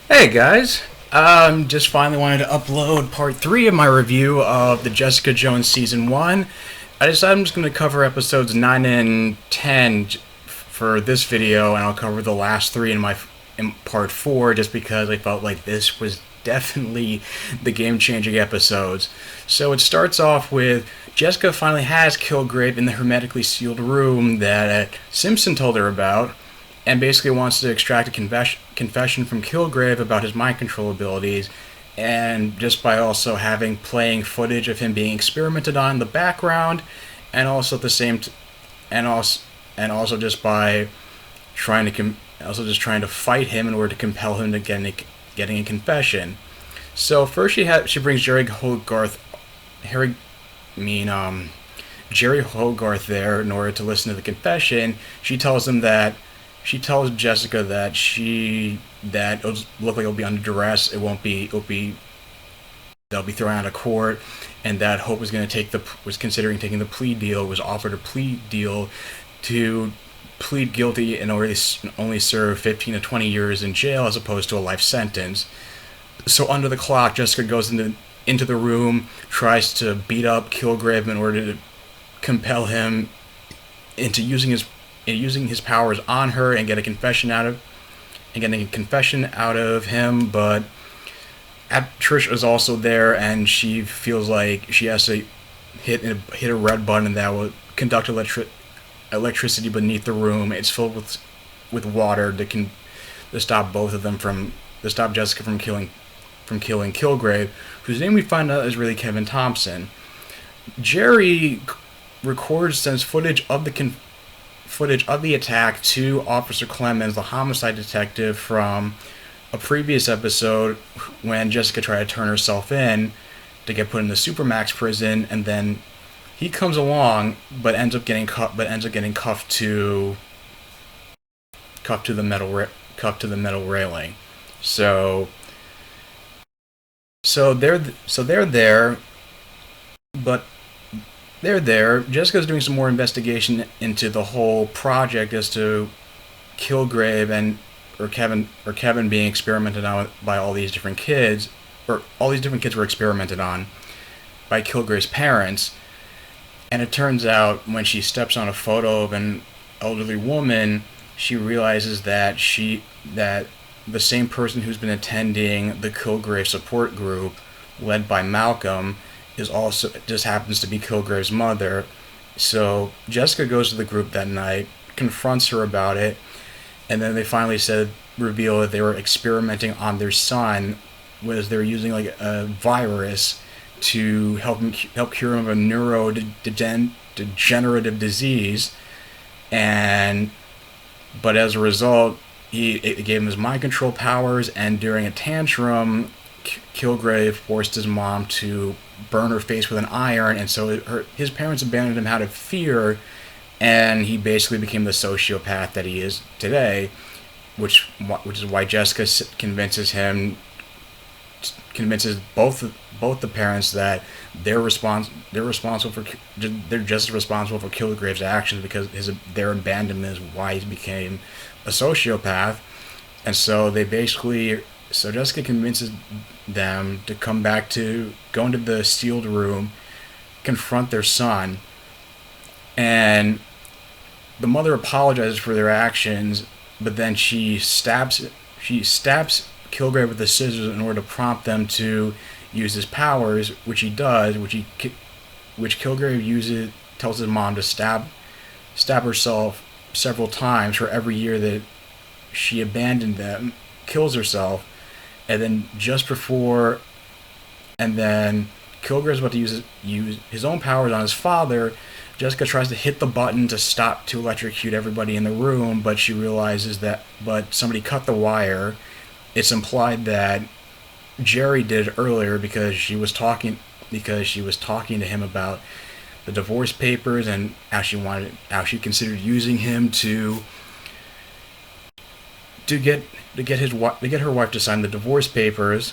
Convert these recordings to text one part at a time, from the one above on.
Hey guys, just finally wanted to upload part 3 of my review of the Jessica Jones season 1. I decided I'm just going to cover episodes 9 and 10 for this video, and I'll cover the last 3 in part 4 just because I felt like this was definitely the game-changing episodes. So it starts off with Jessica finally has Kilgrave in the hermetically sealed room that Simpson told her about, and basically wants to extract a confession from Kilgrave about his mind control abilities, and just by also having playing footage of him being experimented on in the background, and also at the same and also just by trying to fight him in order to compel him to getting a confession. So first she brings Harry I mean Jerry Hogarth there in order to listen to the confession. She tells Jessica that it'll look like it'll be under duress. They'll be thrown out of court, and that Hope was considering taking the plea deal. Was offered a plea deal to plead guilty in order to only serve 15 to 20 years in jail as opposed to a life sentence. So under the clock, Jessica goes into the room, tries to beat up Kilgrave in order to compel him into using his powers on her and getting a confession out of him. But Trish is also there, and she feels like she has to hit a red button that will conduct electricity beneath the room. It's filled with water to stop both of them to stop Jessica from killing Kilgrave, whose name we find out is really Kevin Thompson. Jerry sends footage of the attack to Officer Clemens, the homicide detective from a previous episode when Jessica tried to turn herself in to get put in the Supermax prison, and then he comes along but ends up getting cuffed to the metal railing. So they're there, but they're there. Jessica's doing some more investigation into the whole project as to Kilgrave or Kevin being experimented on by all these different kids, or all these different kids were experimented on by Kilgrave's parents. And it turns out when she steps on a photo of an elderly woman, she realizes that the same person who's been attending the Kilgrave support group, led by Malcolm, is also just happens to be Kilgrave's mother. So Jessica goes to the group that night, confronts her about it, and then they finally reveal that they were experimenting on their son, was they're using like a virus to help cure him of a neurodegenerative disease, but as a result, it gave him his mind control powers, and during a tantrum, Kilgrave forced his mom to burn her face with an iron, and so his parents abandoned him out of fear, and he basically became the sociopath that he is today, which is why Jessica convinces both the parents that they're just responsible for Kilgrave's actions, because their abandonment is why he became a sociopath. And so Jessica convinces them to go into the sealed room, confront their son, and the mother apologizes for their actions, but then she stabs Kilgrave with the scissors in order to prompt them to use his powers, which he does, which Kilgrave tells his mom to stab herself several times for every year that she abandoned them, kills herself, and then Kilgrave's about to use his own powers on his father. Jessica tries to hit the button to electrocute everybody in the room, but she realizes but somebody cut the wire. It's implied that Jerry did it earlier because she was talking to him about the divorce papers, and how she considered using him to get her wife to sign the divorce papers.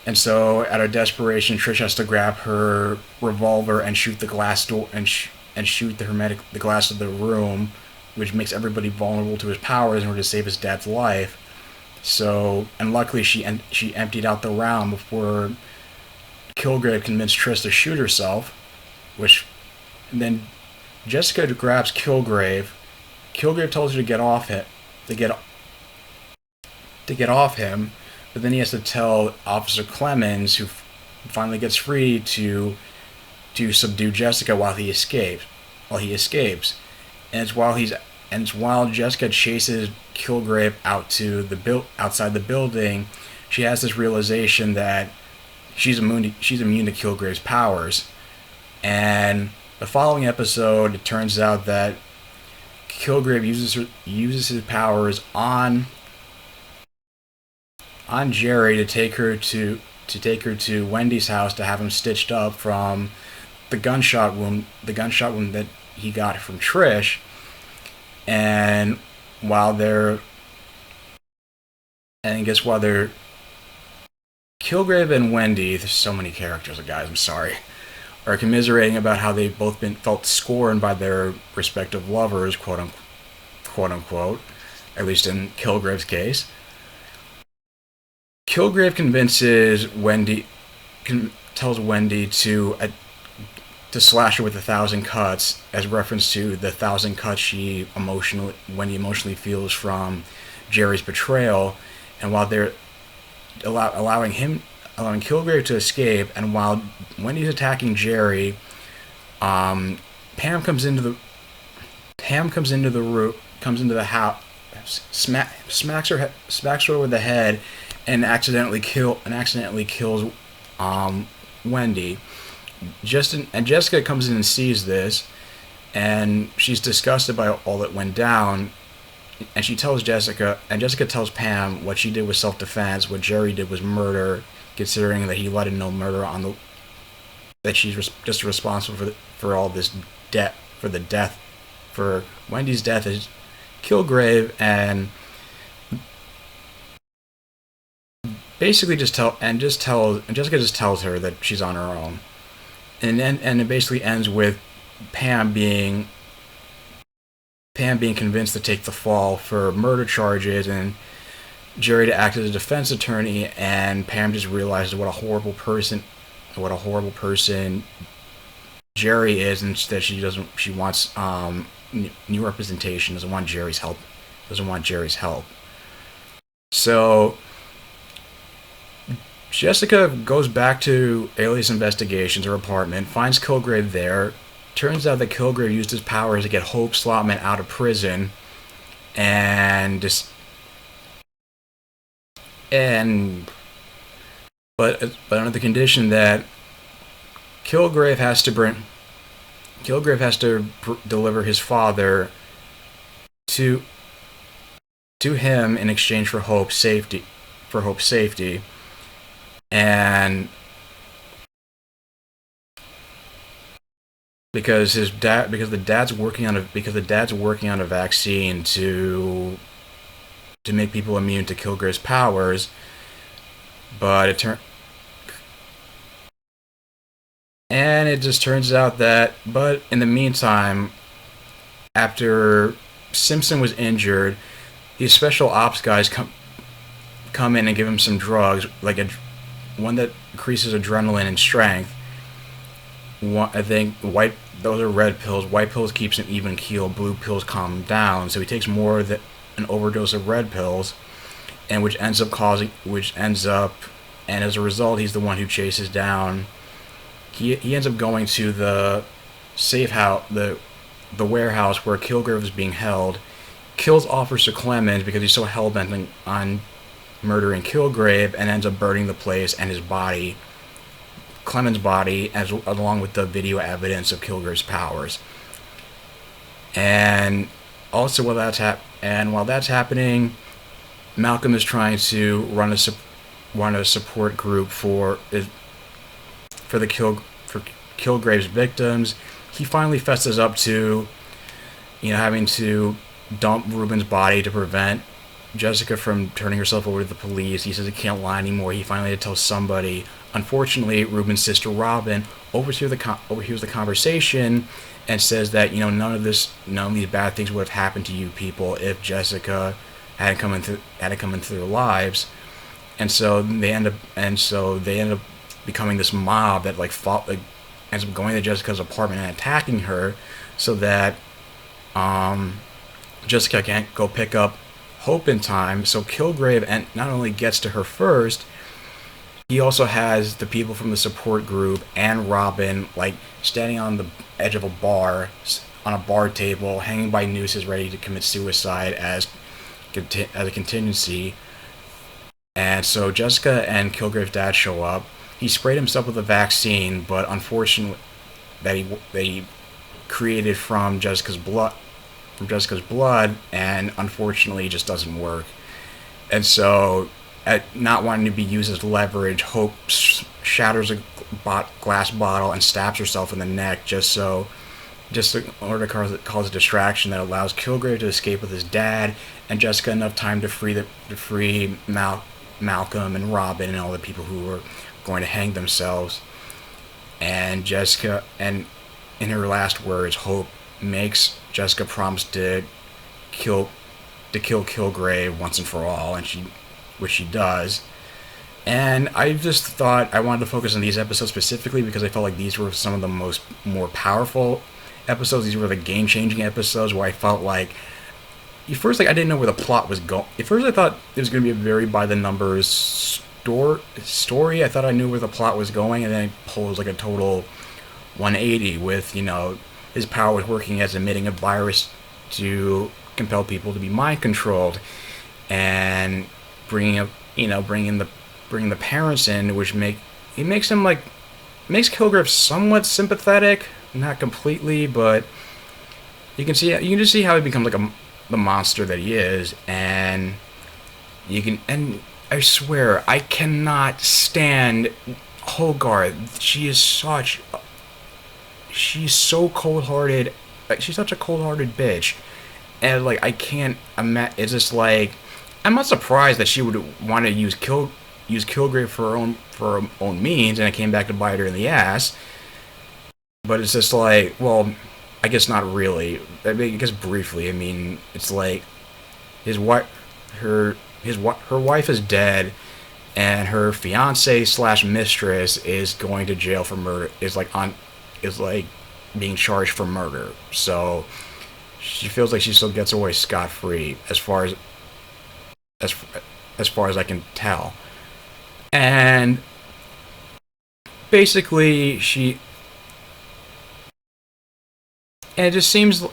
And so, out of desperation, Trish has to grab her revolver and shoot the glass door and shoot the glass of the room, which makes everybody vulnerable to his powers in order to save his dad's life. So, and luckily she emptied out the round before Kilgrave convinced Trish to shoot herself, which and then Jessica grabs Kilgrave. Kilgrave tells her to get off it, to get off him, but then he has to tell Officer Clemens, who finally gets free, to subdue Jessica while he escapes. And it's while Jessica chases Kilgrave outside the building, she has this realization that she's immune to Kilgrave's powers. And the following episode, it turns out that Kilgrave uses his powers on Jerry to take her to Wendy's house to have him stitched up from the gunshot wound that he got from Trish. And while they're Kilgrave and Wendy, there's so many characters, guys, I'm sorry, are commiserating about how they've both felt scorned by their respective lovers, quote unquote, at least in Kilgrave's case. Kilgrave tells Wendy to slash her with 1,000 cuts, as reference to the 1,000 cuts Wendy emotionally feels from Jerry's betrayal. And while they're allowing Kilgrave to escape, and while Wendy's attacking Jerry, Pam comes into the house, smacks her over the head, and accidentally kills Wendy. Jessica comes in and sees this, and she's disgusted by all that went down. And Jessica tells Pam what she did was self-defense, what Jerry did was murder, considering that he let him know murder that she's just responsible for all this debt, for Wendy's death is Kilgrave, and basically Jessica just tells her that she's on her own. And it basically ends with Pam being convinced to take the fall for murder charges, and Jerry to act as a defense attorney, and Pam just realizes what a horrible person Jerry is, and that she wants new representation, doesn't want Jerry's help. So Jessica goes back to Alias Investigations, her apartment, finds Kilgrave there. Turns out that Kilgrave used his powers to get Hope Slotman out of prison, but under the condition that Kilgrave has to deliver his father to him in exchange for Hope's safety. And because the dad's working on a vaccine to make people immune to Kilgrave's powers, it just turns out that, but in the meantime, after Simpson was injured, these special ops guys come in and give him some drugs, like one that increases adrenaline and strength. I think those are red pills. White pills keeps him even keel. Blue pills calm him down. So he takes more than an overdose of red pills, and and as a result, he's the one who chases down. He ends up going to the safe house, the warehouse where Kilgrave is being held. Kills Officer Clemens because he's so hell-bent on murdering Kilgrave, and ends up burning the place and his body, Clemens' body, along with the video evidence of Kilgrave's powers. And also while that's happening, Malcolm is trying to run a support group for Kilgrave's victims. He finally fesses up to, having to dump Ruben's body to prevent Jessica from turning herself over to the police. He says he can't lie anymore. He finally had to tell somebody. Unfortunately, Ruben's sister Robin overhears the conversation and says that none of these bad things would have happened to you people if Jessica had to come into their lives, and so they end up becoming this mob that ends up going to Jessica's apartment and attacking her, so that Jessica can't go pick up Hope in time. So Kilgrave and not only gets to her first, he also has the people from the support group and Robin like standing on the edge of a bar, on a bar table, hanging by nooses, ready to commit suicide as a contingency. And so Jessica and Kilgrave's dad show up. He sprayed himself with a vaccine, but unfortunately, that he created from Jessica's blood, and unfortunately, it just doesn't work. And so, at not wanting to be used as leverage, Hope shatters a glass bottle and stabs herself in the neck, just in order to cause a distraction that allows Kilgrave to escape with his dad, and Jessica enough time to free Malcolm and Robin and all the people who were going to hang themselves. And Jessica, and in her last words, Hope makes Jessica promise to kill Kilgrave once and for all, which she does. And I just thought I wanted to focus on these episodes specifically because I felt like these were some of the more powerful episodes. These were the game-changing episodes where I felt like at first, I didn't know where the plot was going. At first, I thought it was going to be a very by-the-numbers story. I thought I knew where the plot was going, and then it pulls like a total 180 with, his powers working as emitting a virus to compel people to be mind-controlled, and bringing the parents in, which makes Kilgrave somewhat sympathetic, not completely, but you can just see how he becomes like the monster that he is. And I swear I cannot stand Hogarth. She's so cold-hearted. Like, she's such a cold-hearted bitch, and I can't imagine. It's just I'm not surprised that she would want to use Kilgrave for her own means, and it came back to bite her in the ass. But it's just well, I guess not really. I guess briefly. I mean, it's his wife, her wife is dead, and her fiance / mistress is going to jail for murder. Is being charged for murder. So she feels like she still gets away scot-free as far as I can tell. And basically it just seems,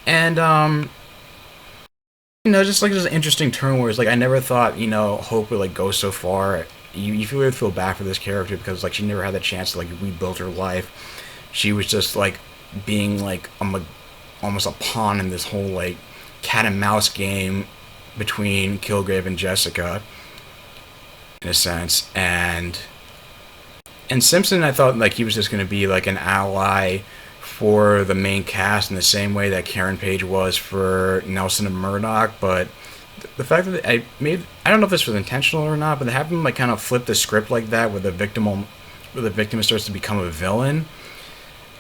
and just an interesting turn where it's I never thought, Hope would go so far. You really feel bad for this character because she never had the chance to rebuild her life. She was just being almost a pawn in this whole cat and mouse game between Kilgrave and Jessica, in a sense. And Simpson, I thought he was just going to be an ally for the main cast in the same way that Karen Page was for Nelson and Murdoch. But the fact that I don't know if this was intentional or not, but they have him kind of flip the script like that, where the victim starts to become a villain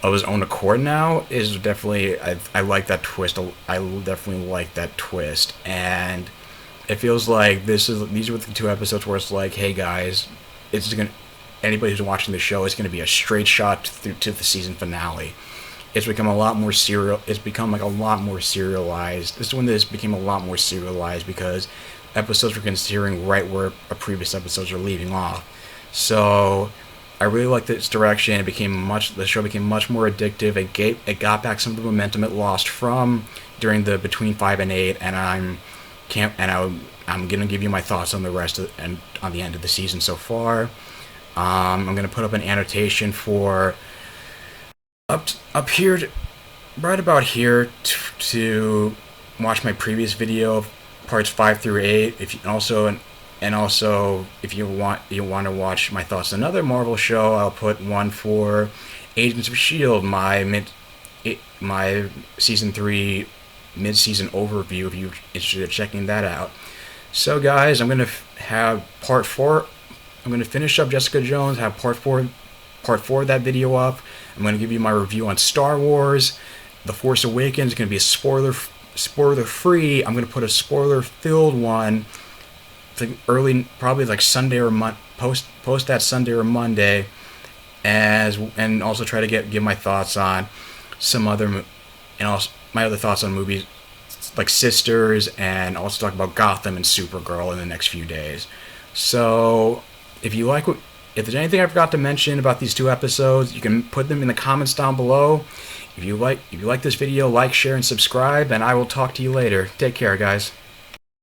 of his own accord now, is definitely, I like that twist. I definitely like that twist. And it feels like these were the two episodes where it's hey guys, anybody who's watching the show, it's gonna be a straight shot to the season finale. It's become a lot more a lot more serialized. This is when this became a lot more serialized because episodes were considering right where previous episodes are leaving off. So I really liked this direction. The show became much more addictive. It got back some of the momentum it lost from during the between 5 and 8, and I'm gonna give you my thoughts on the rest and on the end of the season so far. I'm gonna put up an annotation for up here, right about here, to watch my previous video of parts 5 through 8. If you also if you want to watch my thoughts on another Marvel show, I'll put one for Agents of S.H.I.E.L.D., my season 3 mid-season overview, if you're interested in checking that out. So guys, I'm gonna have part 4. I'm gonna finish up Jessica Jones, have part 4 of that video up. I'm gonna give you my review on Star Wars. The Force Awakens is gonna be a spoiler free, I'm gonna put a spoiler filled one, like early, probably like Sunday or post that Sunday or Monday, and also try to give my thoughts on some other, and also my other thoughts on movies like Sisters, and also talk about Gotham and Supergirl in the next few days. So if you like what, if there's anything I forgot to mention about these 2 episodes, you can put them in the comments down below. If you like this video, like, share, and subscribe, and I will talk to you later. Take care, guys.